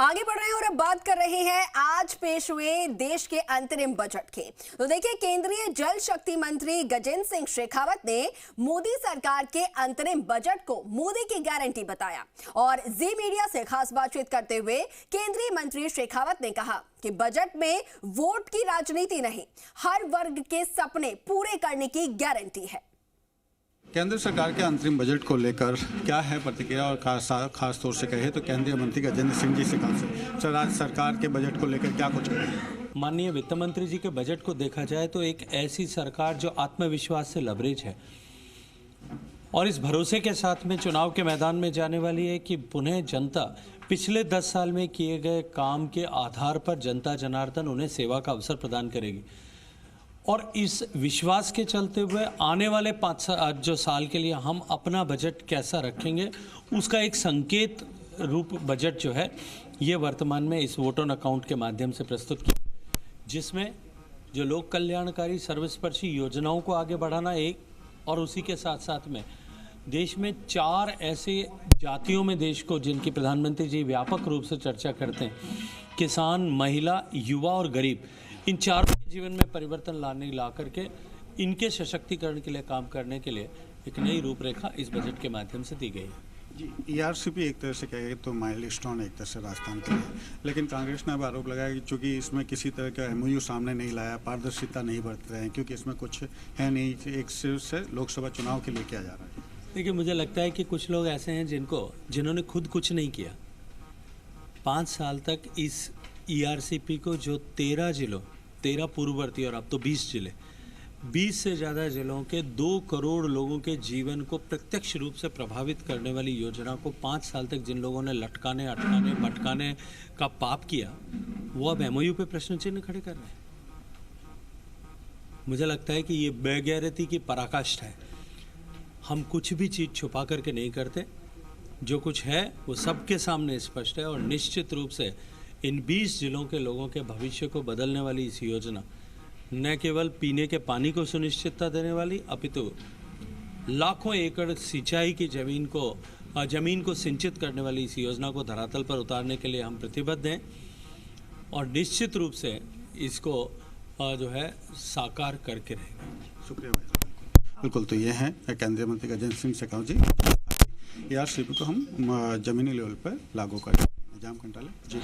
आगे बढ़ रहे हैं और अब बात कर रहे हैं आज पेश हुए देश के अंतरिम बजट की। तो देखिए, केंद्रीय जल शक्ति मंत्री गजेंद्र सिंह शेखावत ने मोदी सरकार के अंतरिम बजट को मोदी की गारंटी बताया और जी मीडिया से खास बातचीत करते हुए केंद्रीय मंत्री शेखावत ने कहा कि बजट में वोट की राजनीति नहीं, हर वर्ग के सपने पूरे करने की गारंटी है। केंद्र सरकार के अंतरिम बजट को लेकर क्या है प्रतिक्रिया, और खास तौर से कहे तो केंद्रीय मंत्री गजेंद्र सिंह जी से सर, आज सरकार के बजट को लेकर क्या कुछ कहें? माननीय वित्त मंत्री जी के बजट को देखा जाए तो एक ऐसी सरकार जो आत्मविश्वास से लबरेज है और इस भरोसे के साथ में चुनाव के मैदान में जाने वाली है कि पुनः जनता पिछले 10 साल में किए गए काम के आधार पर जनता जनार्दन उन्हें सेवा का अवसर प्रदान करेगी। और इस विश्वास के चलते हुए आने वाले 5 जो साल के लिए हम अपना बजट कैसा रखेंगे, उसका एक संकेत रूप बजट जो है ये वर्तमान में इस वोट ऑन अकाउंट के माध्यम से प्रस्तुत किया, जिसमें जो लोक कल्याणकारी सर्वस्पर्शी योजनाओं को आगे बढ़ाना एक, और उसी के साथ साथ में देश में 4 ऐसे जातियों में देश को जिनकी प्रधानमंत्री जी व्यापक रूप से चर्चा करते हैं, किसान, महिला, युवा और गरीब, इन चारों के जीवन में परिवर्तन ला करके इनके सशक्तिकरण के लिए काम करने के लिए एक नई रूपरेखा इस बजट के माध्यम से दी गई है। जी, ईआरसीपी एक तरह से कहे तो माइलस्टोन एक तरह से राजस्थान के लिए, लेकिन कांग्रेस ने अब आरोप लगाया कि चूंकि इसमें किसी तरह का एमओयू सामने नहीं लाया, पारदर्शिता नहीं बरत रहे हैं, क्योंकि इसमें कुछ है नहीं, एक सिर्फ से लोकसभा चुनाव के लिए किया जा रहा है। देखिए, मुझे लगता है कि कुछ लोग ऐसे हैं जिन्होंने खुद कुछ नहीं किया। 5 साल तक इस ईआरसीपी को जो 13 पूर्ववर्ती और अब तो 20 जिले, 20 से ज़्यादा जिलों के 2 करोड़ लोगों के जीवन को प्रत्यक्ष रूप से प्रभावित करने वाली योजना को 5 साल तक जिन लोगों ने लटकाने, अटकाने, भटकाने का पाप किया, वो अब एमओयू पे प्रश्न चिन्ह खड़े कर रहे हैं। मुझे लगता है कि ये बेगैरती की पराकाष्ठा है। हम कुछ भी चीज़ छुपा करके नहीं करते, जो कुछ है वो सबके सामने स्पष्ट है। और निश्चित रूप से इन 20 जिलों के लोगों के भविष्य को बदलने वाली इस योजना न केवल पीने के पानी को सुनिश्चितता देने वाली, अपितु लाखों एकड़ सिंचाई की जमीन को सिंचित करने वाली इस योजना को धरातल पर उतारने के लिए हम प्रतिबद्ध हैं और निश्चित रूप से इसको जो है साकार करके रहेंगे। शुक्रिया भाई। बिल्कुल, तो ये हैं केंद्रीय मंत्री गजेंद्र सिंह शेखावत जी। ईआरसीपी को हम जमीनी लेवल पर लागू करें। निजाम कंटाले जी।